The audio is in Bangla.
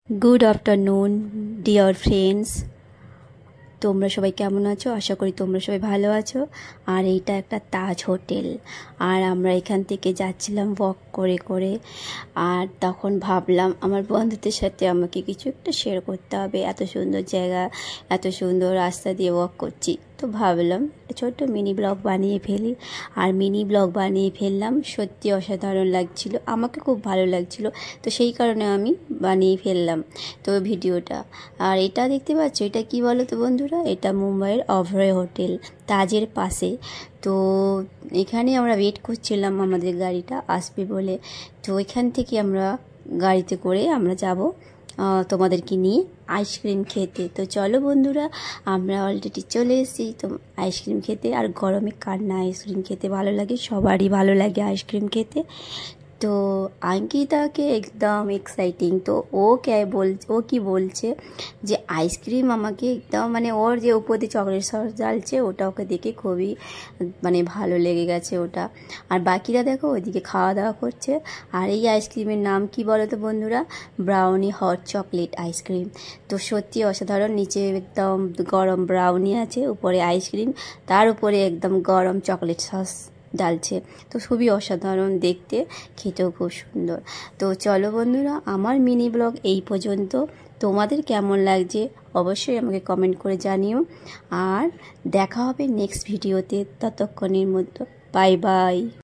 Good afternoon dear friends. তোমরা সবাই কেমন আছো? আশা করি তোমরা সবাই ভালো আছো। আর এইটা একটা তাজ হোটেল। আর আমরা এখান থেকে যাচ্ছিলাম ওয়াক করে করে। আর তখন ভাবলাম আমার বন্ধুদের সাথে আমাকে কিছু একটা শেয়ার করতে হবে। এত সুন্দর জায়গা, এত সুন্দর রাস্তা দিয়ে ওয়াক করছি, তো ভাবলাম একটা ছোট্ট মিনি ব্লগ বানিয়ে ফেলি। আর মিনি ব্লগ বানিয়ে ফেললাম। সত্যি অসাধারণ লাগছিল, আমাকে খুব ভালো লাগছিল, তো সেই কারণে আমি বানিয়ে ফেললাম তো ভিডিওটা। আর এটা দেখতে পাচ্ছ, এটা কি বলো তো বন্ধুরা, এটা মুম্বাইয়ের অভয় হোটেল, তাজের পাশে। তো এখানে আমরা ওয়েট করছিলাম আমাদের গাড়িটা আসবে বলে। তো এখান থেকে আমরা গাড়িতে করে আমরা যাব তোমাদেরকে নিয়ে আইসক্রিম খেতে। তো চলো বন্ধুরা, আমরা অলরেডি চলে এসেছি তো আইসক্রিম খেতে। আর গরমে কার না আইসক্রিম খেতে ভালো লাগে, সবারই ভালো লাগে আইসক্রিম খেতে। তো अंकिताকে একদম এক্সাইটিং। তো ও কি বলছে যে আইসক্রিম আমাকে একদম মানে ওর যে উপর দিয়ে চকলেট সস জ্বালছে ওটা ওকে দেখে খুবই মানে ভালো লেগে গেছে ওটা। আর বাকিরা দেখো ওইদিকে খাওয়া দাওয়া করছে। আর এই আইসক্রিমের নাম কি বলো তো বন্ধুরা, ব্রাউনি হট চকলেট আইসক্রিম। তো সত্যি অসাধারণ, নিচে একদম গরম ব্রাউনি আছে, উপরে আইসক্রিম, তার উপরে একদম গরম চকলেট সস ডালছে। তো খুবই অসাধারণ দেখতে, খেতেও খুব সুন্দর। তো চলো বন্ধুরা, আমার মিনি ব্লগ এই পর্যন্ত। তোমাদের কেমন লাগছে অবশ্যই আমাকে কমেন্ট করে জানিও। আর দেখা হবে নেক্সট ভিডিওতে, ততক্ষণের মধ্যে বাই বাই।